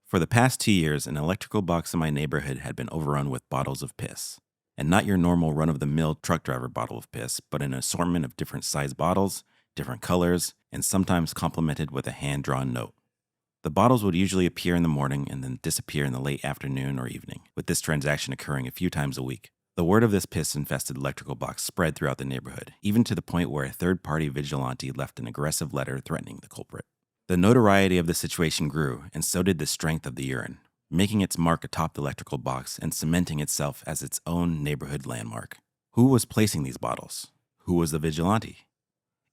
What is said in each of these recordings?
For the past 2 years, an electrical box in my neighborhood had been overrun with bottles of piss. And not your normal run-of-the-mill truck driver bottle of piss, but an assortment of different sized bottles, different colors, and sometimes complemented with a hand-drawn note. The bottles would usually appear in the morning and then disappear in the late afternoon or evening, with this transaction occurring a few times a week. The word of this piss-infested electrical box spread throughout the neighborhood, even to the point where a third-party vigilante left an aggressive letter threatening the culprit. The notoriety of the situation grew, and so did the strength of the urine, making its mark atop the electrical box and cementing itself as its own neighborhood landmark. Who was placing these bottles? Who was the vigilante?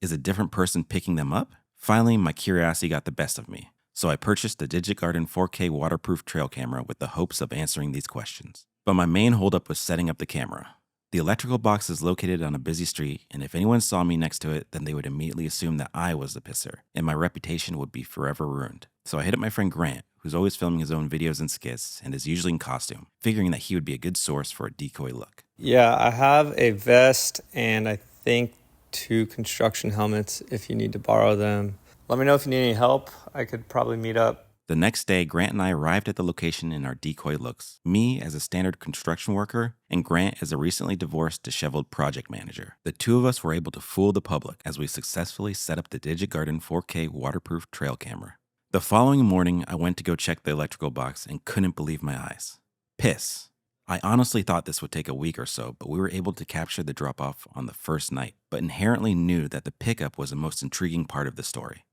Is a different person picking them up? Finally, my curiosity got the best of me, so I purchased the DigiGarden 4K waterproof trail camera with the hopes of answering these questions. But my main holdup was setting up the camera. The electrical box is located on a busy street, and if anyone saw me next to it, then they would immediately assume that I was the pisser, and my reputation would be forever ruined. So I hit up my friend Grant, who's always filming his own videos and skits, and is usually in costume, figuring that he would be a good source for a decoy look. Yeah, I have a vest and I think 2 construction helmets if you need to borrow them. Let me know if you need any help. I could probably meet up. The next day, Grant and I arrived at the location in our decoy looks, me as a standard construction worker, and Grant as a recently divorced, disheveled project manager. The two of us were able to fool the public as we successfully set up the DigiGarden 4K waterproof trail camera. The following morning, I went to go check the electrical box and couldn't believe my eyes. Piss. I honestly thought this would take a week or so, but we were able to capture the drop-off on the first night, but inherently knew that the pickup was the most intriguing part of the story.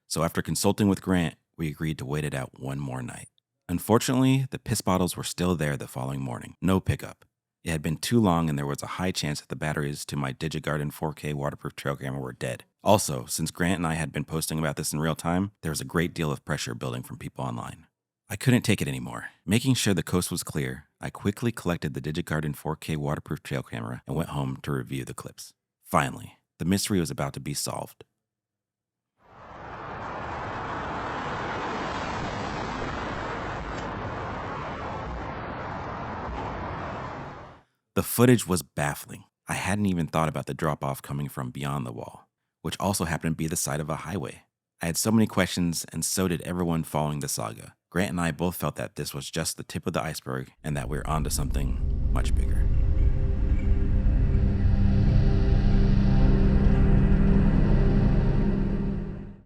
So after consulting with Grant, we agreed to wait it out one more night. Unfortunately, the piss bottles were still there the following morning. No pickup. It had been too long and there was a high chance that the batteries to my DigiGarden 4K waterproof trail camera were dead. Also, since Grant and I had been posting about this in real time, there was a great deal of pressure building from people online. I couldn't take it anymore. Making sure the coast was clear, I quickly collected the DigiGarden 4K waterproof trail camera and went home to review the clips. Finally, the mystery was about to be solved. The footage was baffling. I hadn't even thought about the drop-off coming from beyond the wall, which also happened to be the side of a highway. I had so many questions, and so did everyone following the saga. Grant and I both felt that this was just the tip of the iceberg and that we're onto something much bigger.